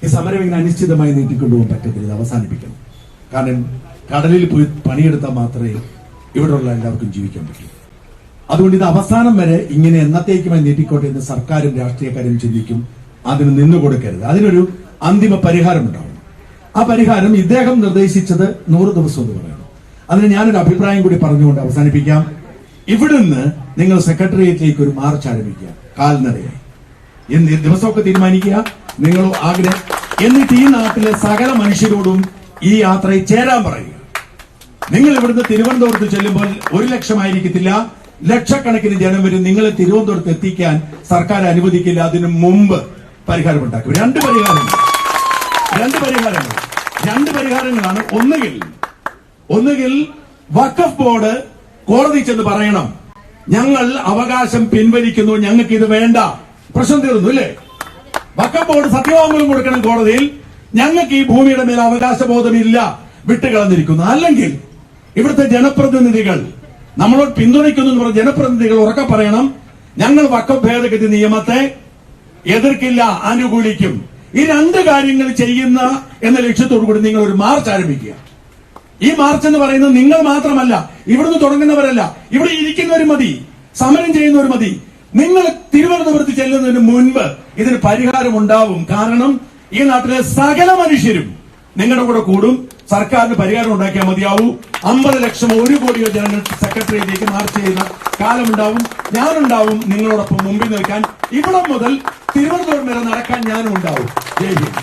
ഈ സമരം ഇങ്ങനെ അനിശ്ചിതമായി നീട്ടിക്കൊണ്ടുപോകാൻ പറ്റത്തില്ല, ഇത് അവസാനിപ്പിക്കണം. കാരണം കടലിൽ പോയി പണിയെടുത്താൽ മാത്രമേ ഇവിടെയുള്ള എല്ലാവർക്കും ജീവിക്കാൻ പറ്റൂ. അതുകൊണ്ട് ഇത് അവസാനം വരെ ഇങ്ങനെ എന്നത്തേക്കുമായി നീട്ടിക്കോട്ടെ എന്ന് സർക്കാരും രാഷ്ട്രീയക്കാരും ചിന്തിക്കും. അതിന് നിന്നുകൊടുക്കരുത്. അതിനൊരു അന്തിമ പരിഹാരം ഉണ്ടാവും. ആ പരിഹാരം ഇദ്ദേഹം നിർദ്ദേശിച്ചത് 100 ദിവസം എന്ന് പറയുന്നു. അതിന് ഞാനൊരു അഭിപ്രായം കൂടി പറഞ്ഞുകൊണ്ട് അവസാനിപ്പിക്കാം. ഇവിടുന്ന് നിങ്ങൾ സെക്രട്ടേറിയറ്റിലേക്ക് ഒരു മാർച്ച് ആരംഭിക്കുക, കാൽനടയായി. എന്ന് ദിവസമൊക്കെ തീരുമാനിക്കുക, നിങ്ങൾ ആഗ്രഹം. എന്നിട്ട് ഈ നാട്ടിലെ സകല മനുഷ്യരോടും ഈ യാത്രയിൽ ചേരാൻ പറയുക. നിങ്ങൾ ഇവിടുന്ന് തിരുവനന്തപുരത്ത് ചെല്ലുമ്പോൾ 1 ലക്ഷമായിരിക്കത്തില്ല, ലക്ഷക്കണക്കിന് ജനം വരും. നിങ്ങളെ തിരുവനന്തപുരത്ത് എത്തിക്കാൻ സർക്കാർ അനുവദിക്കില്ല. അതിനു മുമ്പ് പരിഹാരമുണ്ടാക്കും. രണ്ട് പരിഹാരങ്ങളാണ്. ഒന്നുകിൽ വഖഫ് ബോർഡ് കോടതി ചെന്ന് പറയണം, ഞങ്ങൾ അവകാശം പിൻവലിക്കുന്നു, ഞങ്ങൾക്ക് ഇത് വേണ്ട. പ്രശ്നം തീർന്നു അല്ലേ? വഖഫ് ബോർഡ് സത്യവാങ്മൂലം കൊടുക്കണം കോടതിയിൽ, ഞങ്ങൾക്ക് ഈ ഭൂമിയുടെ മേൽ അവകാശബോധമില്ല, വിട്ടുകളഞ്ഞിരിക്കുന്നു. അല്ലെങ്കിൽ ഇവിടുത്തെ ജനപ്രതിനിധികൾ നമ്മളോട് പിന്തുണയ്ക്കുന്നു എന്ന് പറഞ്ഞ ജനപ്രതിനിധികൾ ഉറക്കെ പറയണം, ഞങ്ങൾ വഖഫ് ഭേദഗതി നിയമത്തെ എതിർക്കില്ല, അനുകൂലിക്കും. ഈ 2 കാര്യങ്ങൾ ചെയ്യുന്ന എന്ന ലക്ഷ്യത്തോടു കൂടി നിങ്ങൾ ഒരു മാർച്ച് ആരംഭിക്കുക. ഈ മാർച്ച് എന്ന് പറയുന്നത് നിങ്ങൾ മാത്രമല്ല, ഇവിടുന്ന് തുടങ്ങുന്നവരല്ല, ഇവിടെ ഇരിക്കുന്നവർ മതി, സമരം ചെയ്യുന്നവർ മതി. നിങ്ങൾ തിരുവനന്തപുരത്ത് ചെല്ലുന്നതിന് മുൻപ് ഇതിന് പരിഹാരം ഉണ്ടാവും. കാരണം ഈ നാട്ടിലെ സകല മനുഷ്യരും നിങ്ങളുടെ കൂടെ കൂടും. സർക്കാരിന് പരിഹാരം ഉണ്ടാക്കിയാൽ മതിയാവൂ. 50 ലക്ഷം 1 കോടിയോ ജനങ്ങൾ സെക്രട്ടറിയേറ്റിലേക്ക് മാർച്ച് ചെയ്യുന്ന കാലമുണ്ടാവും. ഞാനുണ്ടാവും നിങ്ങളോടൊപ്പം മുമ്പിൽ നിൽക്കാൻ. ഇവിടം മുതൽ തിരുവനന്തപുരം വരെ നടക്കാൻ ഞാനും ഉണ്ടാവും. ജയ് ഹിന്ദ്.